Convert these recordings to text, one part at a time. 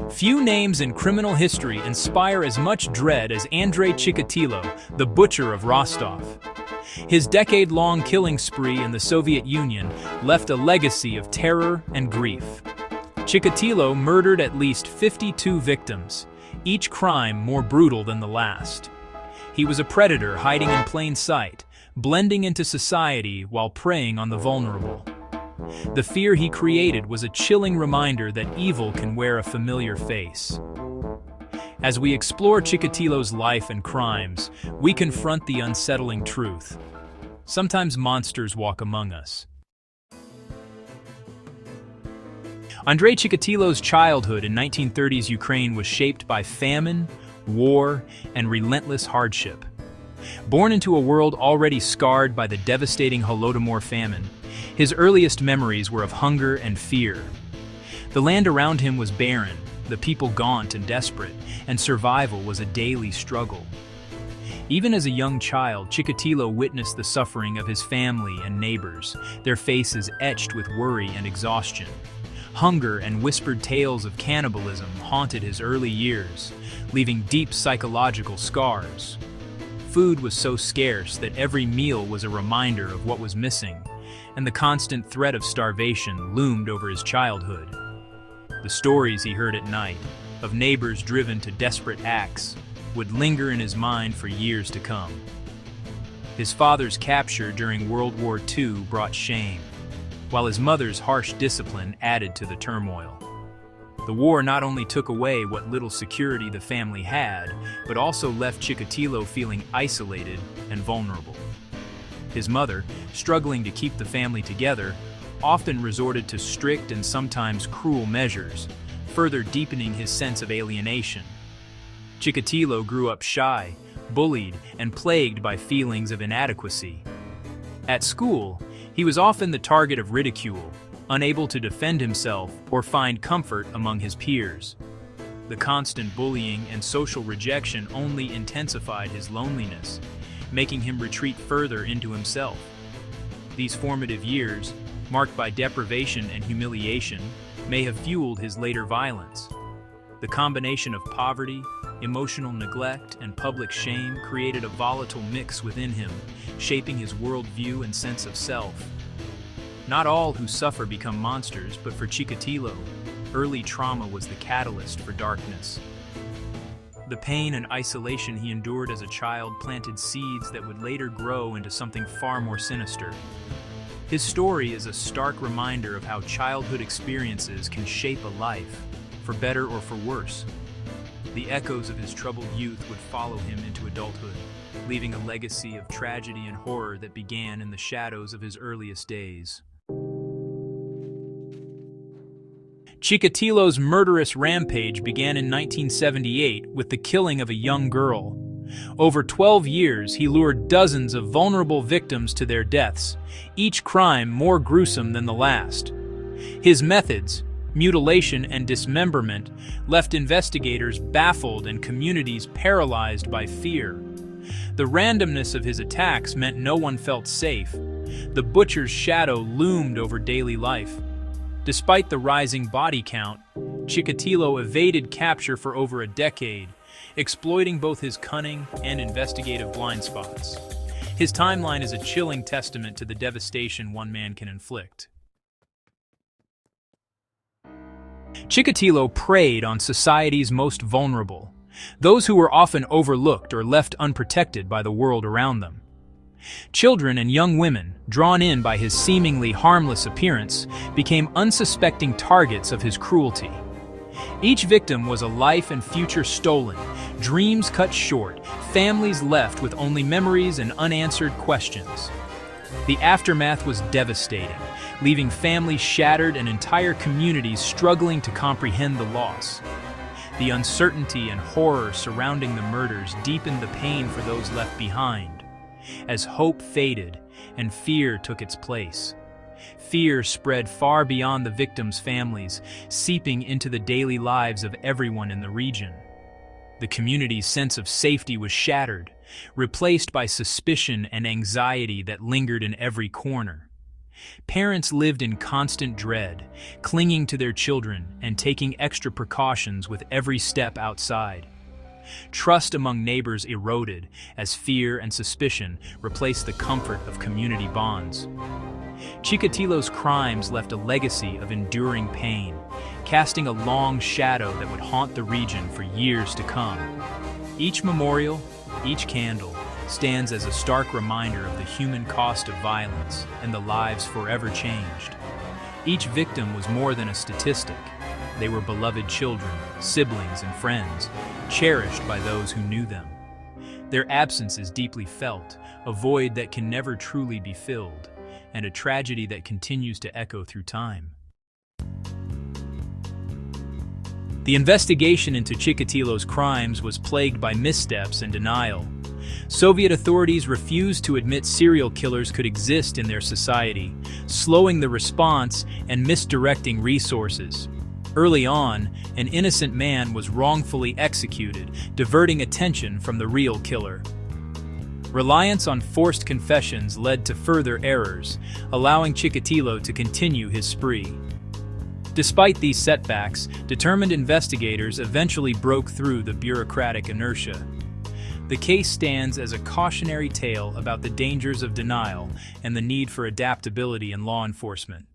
Few names in criminal history inspire as much dread as Andrei Chikatilo, the Butcher of Rostov. His decade-long killing spree in the Soviet Union left a legacy of terror and grief. Chikatilo murdered at least 52 victims, each crime more brutal than the last. He was a predator hiding in plain sight, blending into society while preying on the vulnerable. The fear he created was a chilling reminder that evil can wear a familiar face. As we explore Chikatilo's life and crimes, we confront the unsettling truth. Sometimes monsters walk among us. Andrei Chikatilo's childhood in 1930s Ukraine was shaped by famine, war, and relentless hardship. Born into a world already scarred by the devastating Holodomor famine, his earliest memories were of hunger and fear. The land around him was barren, the people gaunt and desperate, and survival was a daily struggle. Even as a young child, Chikatilo witnessed the suffering of his family and neighbors, their faces etched with worry and exhaustion. Hunger and whispered tales of cannibalism haunted his early years, leaving deep psychological scars. Food was so scarce that every meal was a reminder of what was missing, and the constant threat of starvation loomed over his childhood. The stories he heard at night, of neighbors driven to desperate acts, would linger in his mind for years to come. His father's capture during World War II brought shame, while his mother's harsh discipline added to the turmoil. The war not only took away what little security the family had, but also left Chikatilo feeling isolated and vulnerable. His mother, struggling to keep the family together, often resorted to strict and sometimes cruel measures, further deepening his sense of alienation. Chikatilo grew up shy, bullied, and plagued by feelings of inadequacy. At school, he was often the target of ridicule, unable to defend himself or find comfort among his peers. The constant bullying and social rejection only intensified his loneliness, making him retreat further into himself. These formative years, marked by deprivation and humiliation, may have fueled his later violence. The combination of poverty, emotional neglect, and public shame created a volatile mix within him, shaping his worldview and sense of self. Not all who suffer become monsters, but for Chikatilo, early trauma was the catalyst for darkness. The pain and isolation he endured as a child planted seeds that would later grow into something far more sinister. His story is a stark reminder of how childhood experiences can shape a life, for better or for worse. The echoes of his troubled youth would follow him into adulthood, leaving a legacy of tragedy and horror that began in the shadows of his earliest days. Chikatilo's murderous rampage began in 1978 with the killing of a young girl. Over 12 years, he lured dozens of vulnerable victims to their deaths, each crime more gruesome than the last. His methods, mutilation and dismemberment, left investigators baffled and communities paralyzed by fear. The randomness of his attacks meant no one felt safe. The butcher's shadow loomed over daily life. Despite the rising body count, Chikatilo evaded capture for over a decade, exploiting both his cunning and investigative blind spots. His timeline is a chilling testament to the devastation one man can inflict. Chikatilo preyed on society's most vulnerable, those who were often overlooked or left unprotected by the world around them. Children and young women, drawn in by his seemingly harmless appearance, became unsuspecting targets of his cruelty. Each victim was a life and future stolen, dreams cut short, families left with only memories and unanswered questions. The aftermath was devastating, leaving families shattered and entire communities struggling to comprehend the loss. The uncertainty and horror surrounding the murders deepened the pain for those left behind. As hope faded and fear took its place, fear spread far beyond the victims' families, seeping into the daily lives of everyone in the region. The community's sense of safety was shattered, replaced by suspicion and anxiety that lingered in every corner. Parents lived in constant dread, clinging to their children and taking extra precautions with every step outside. Trust among neighbors eroded as fear and suspicion replaced the comfort of community bonds. Chikatilo's crimes left a legacy of enduring pain, casting a long shadow that would haunt the region for years to come. Each memorial, each candle, stands as a stark reminder of the human cost of violence and the lives forever changed. Each victim was more than a statistic. They were beloved children, siblings, and friends, cherished by those who knew them. Their absence is deeply felt, a void that can never truly be filled, and a tragedy that continues to echo through time. The investigation into Chikatilo's crimes was plagued by missteps and denial. Soviet authorities refused to admit serial killers could exist in their society, slowing the response and misdirecting resources. Early on, an innocent man was wrongfully executed, diverting attention from the real killer. Reliance on forced confessions led to further errors, allowing Chikatilo to continue his spree. Despite these setbacks, determined investigators eventually broke through the bureaucratic inertia. The case stands as a cautionary tale about the dangers of denial and the need for adaptability in law enforcement.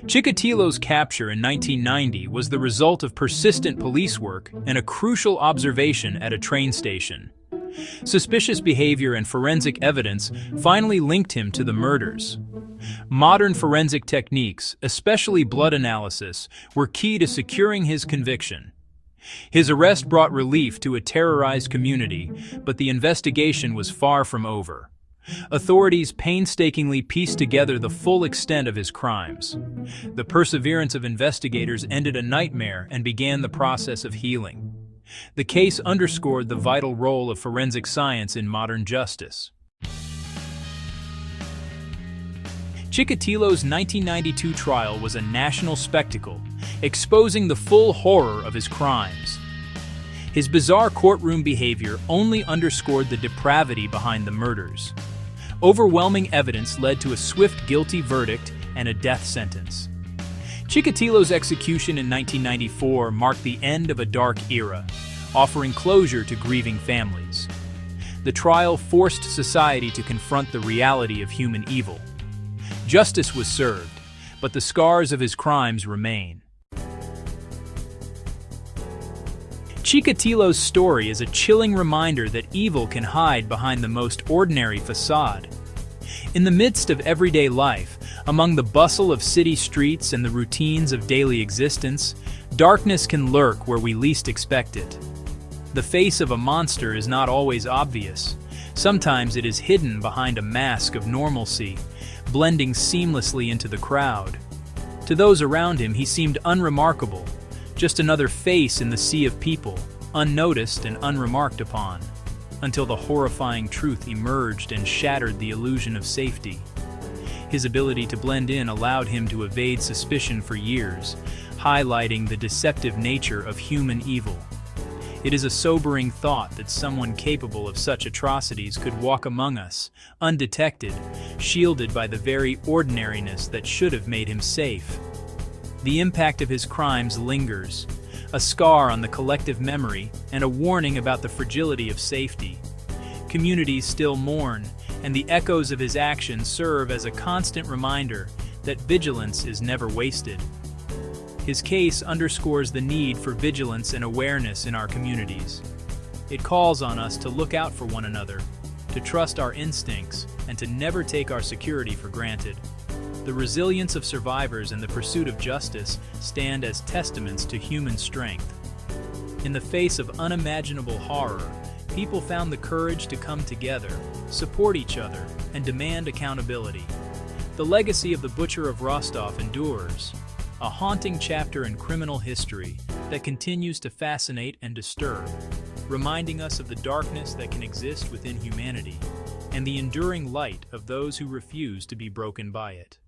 Chikatilo's capture in 1990 was the result of persistent police work and a crucial observation at a train station. Suspicious behavior and forensic evidence finally linked him to the murders. Modern forensic techniques, especially blood analysis, were key to securing his conviction. His arrest brought relief to a terrorized community, but the investigation was far from over. Authorities painstakingly pieced together the full extent of his crimes. The perseverance of investigators ended a nightmare and began the process of healing. The case underscored the vital role of forensic science in modern justice. Chikatilo's 1992 trial was a national spectacle, exposing the full horror of his crimes. His bizarre courtroom behavior only underscored the depravity behind the murders. Overwhelming evidence led to a swift guilty verdict and a death sentence. Chikatilo's execution in 1994 marked the end of a dark era, offering closure to grieving families. The trial forced society to confront the reality of human evil. Justice was served, but the scars of his crimes remain. Chikatilo's story is a chilling reminder that evil can hide behind the most ordinary facade. In the midst of everyday life, among the bustle of city streets and the routines of daily existence, darkness can lurk where we least expect it. The face of a monster is not always obvious. Sometimes it is hidden behind a mask of normalcy, blending seamlessly into the crowd. To those around him, he seemed unremarkable, just another face in the sea of people, unnoticed and unremarked upon, until the horrifying truth emerged and shattered the illusion of safety. His ability to blend in allowed him to evade suspicion for years, highlighting the deceptive nature of human evil. It is a sobering thought that someone capable of such atrocities could walk among us, undetected, shielded by the very ordinariness that should have made him safe. The impact of his crimes lingers, a scar on the collective memory and a warning about the fragility of safety. Communities still mourn, and the echoes of his actions serve as a constant reminder that vigilance is never wasted. His case underscores the need for vigilance and awareness in our communities. It calls on us to look out for one another, to trust our instincts, and to never take our security for granted. The resilience of survivors and the pursuit of justice stand as testaments to human strength. In the face of unimaginable horror, people found the courage to come together, support each other, and demand accountability. The legacy of the Butcher of Rostov endures, a haunting chapter in criminal history that continues to fascinate and disturb, reminding us of the darkness that can exist within humanity and the enduring light of those who refuse to be broken by it.